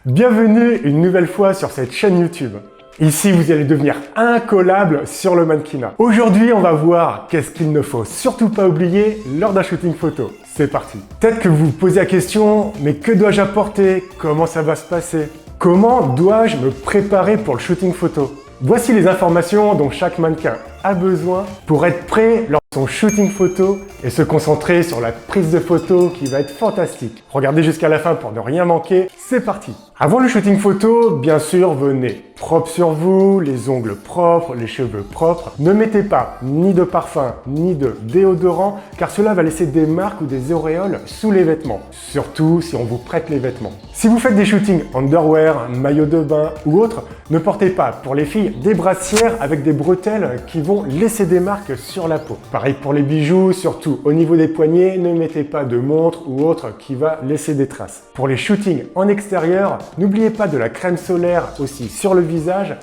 Bienvenue une nouvelle fois sur cette chaîne YouTube. Ici, vous allez devenir incollable sur le mannequinat. Aujourd'hui, on va voir qu'est-ce qu'il ne faut surtout pas oublier lors d'un shooting photo. C'est parti. Peut-être que vous vous posez la question, mais que dois-je apporter? Comment ça va se passer? Comment dois-je me préparer pour le shooting photo? Voici les informations dont chaque mannequin a besoin pour être prêt lors de son shooting photo et se concentrer sur la prise de photo qui va être fantastique. Regardez jusqu'à la fin pour ne rien manquer, c'est parti! Avant le shooting photo, bien sûr, venez propre sur vous, les ongles propres, les cheveux propres. Ne mettez pas ni de parfum, ni de déodorant, car cela va laisser des marques ou des auréoles sous les vêtements, surtout si on vous prête les vêtements. Si vous faites des shootings underwear, maillot de bain ou autre, ne portez pas, pour les filles, des brassières avec des bretelles qui vont laisser des marques sur la peau. Pareil pour les bijoux, surtout au niveau des poignets, ne mettez pas de montre ou autre qui va laisser des traces. Pour les shootings en extérieur, n'oubliez pas de la crème solaire aussi sur le visage,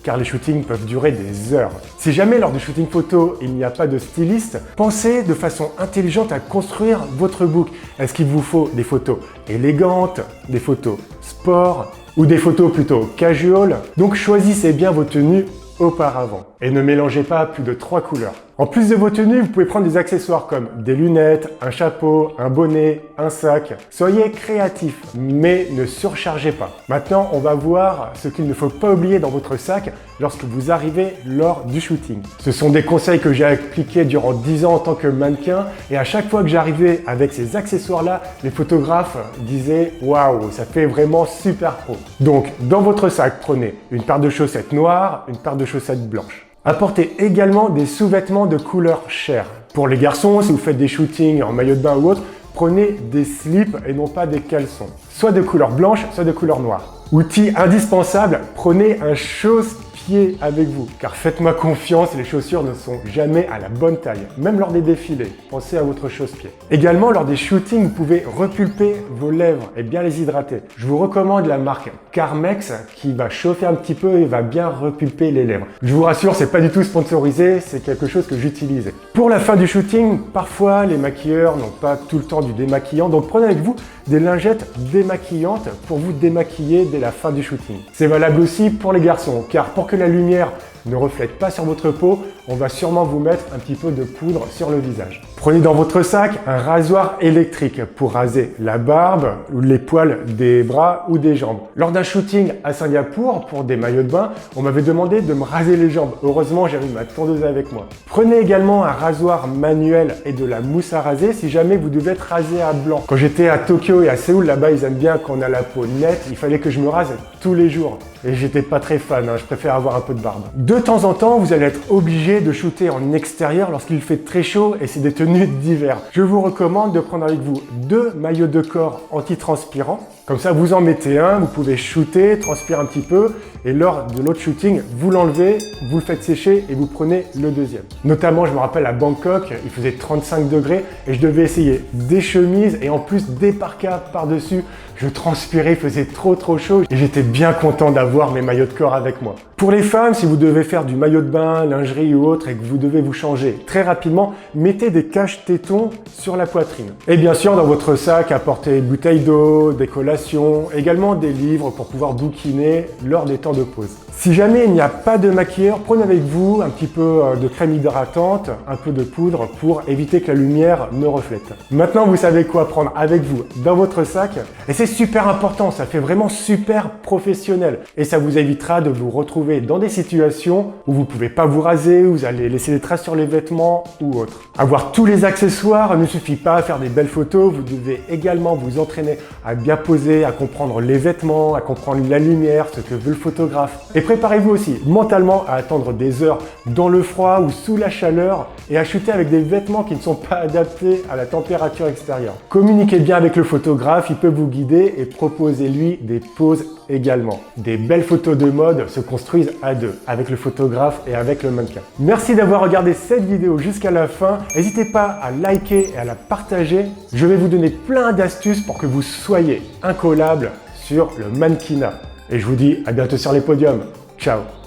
car les shootings peuvent durer des heures. Si jamais lors du shooting photo, il n'y a pas de styliste, pensez de façon intelligente à construire votre book. Est-ce qu'il vous faut des photos élégantes, des photos sport ou des photos plutôt casual? Donc choisissez bien vos tenues auparavant et ne mélangez pas plus de 3 couleurs. En plus de vos tenues, vous pouvez prendre des accessoires comme des lunettes, un chapeau, un bonnet, un sac. Soyez créatifs, mais ne surchargez pas. Maintenant, on va voir ce qu'il ne faut pas oublier dans votre sac lorsque vous arrivez lors du shooting. Ce sont des conseils que j'ai appliqués durant 10 ans en tant que mannequin et à chaque fois que j'arrivais avec ces accessoires-là, les photographes disaient « Waouh, ça fait vraiment super pro ». Donc, dans votre sac, prenez une paire de chaussettes noires, une paire de chaussettes blanches. Apportez également des sous-vêtements de couleur chair. Pour les garçons, si vous faites des shootings en maillot de bain ou autre, prenez des slips et non pas des caleçons. Soit de couleur blanche, soit de couleur noire. Outil indispensable, prenez un chausse-pied avec vous. Car faites-moi confiance, les chaussures ne sont jamais à la bonne taille. Même lors des défilés, pensez à votre chausse-pied. Également, lors des shootings, vous pouvez repulper vos lèvres et bien les hydrater. Je vous recommande la marque Carmex qui va chauffer un petit peu et va bien repulper les lèvres. Je vous rassure, c'est pas du tout sponsorisé, c'est quelque chose que j'utilise. Pour la fin du shooting, parfois les maquilleurs n'ont pas tout le temps du démaquillant, donc prenez avec vous des lingettes démaquillantes pour vous démaquiller dès la fin du shooting. C'est valable aussi pour les garçons, car pour que la lumière ne reflète pas sur votre peau, on va sûrement vous mettre un petit peu de poudre sur le visage. Prenez dans votre sac un rasoir électrique pour raser la barbe ou les poils des bras ou des jambes. Lors d'un shooting à Singapour pour des maillots de bain, on m'avait demandé de me raser les jambes. Heureusement, j'avais ma tondeuse avec moi. Prenez également un rasoir manuel et de la mousse à raser si jamais vous devez être rasé à blanc. Quand j'étais à Tokyo et à Séoul, là-bas, ils aiment bien qu'on a la peau nette. Il fallait que je me rase tous les jours. Et j'étais pas très fan, je préfère avoir un peu de barbe. De temps en temps, vous allez être obligé de shooter en extérieur lorsqu'il fait très chaud et c'est des tenues d'hiver. Je vous recommande de prendre avec vous 2 maillots de corps anti-transpirants. Comme ça, vous en mettez un, vous pouvez shooter, transpirer un petit peu et lors de l'autre shooting, vous l'enlevez, vous le faites sécher et vous prenez le deuxième. Notamment, je me rappelle à Bangkok, il faisait 35 degrés et je devais essayer des chemises et en plus des parkas par-dessus. Je transpirais, il faisait trop chaud et j'étais bien content d'avoir mes maillots de corps avec moi. Pour les femmes, si vous devez faire du maillot de bain, lingerie ou autre et que vous devez vous changer très rapidement, mettez des caches-tétons sur la poitrine. Et bien sûr, dans votre sac, apportez une bouteille d'eau, des collations, également des livres pour pouvoir bouquiner lors des temps de pause. Si jamais il n'y a pas de maquilleur, prenez avec vous un petit peu de crème hydratante, un peu de poudre pour éviter que la lumière ne reflète. Maintenant, vous savez quoi prendre avec vous dans votre sac et c'est super important, ça fait vraiment super professionnel et ça vous évitera de vous retrouver dans des situations où vous ne pouvez pas vous raser, où vous allez laisser des traces sur les vêtements ou autre. Avoir tous les accessoires ne suffit pas à faire des belles photos, vous devez également vous entraîner à bien poser, à comprendre les vêtements, à comprendre la lumière, ce que veut le photographe. Et préparez-vous aussi mentalement à attendre des heures dans le froid ou sous la chaleur et à shooter avec des vêtements qui ne sont pas adaptés à la température extérieure. Communiquez bien avec le photographe, il peut vous guider et proposez-lui des poses également. Des belles photos de mode se construisent à deux, avec le photographe et avec le mannequin. Merci d'avoir regardé cette vidéo jusqu'à la fin. N'hésitez pas à liker et à la partager. Je vais vous donner plein d'astuces pour que vous soyez incollable sur le mannequinat. Et je vous dis à bientôt sur les podiums. Ciao!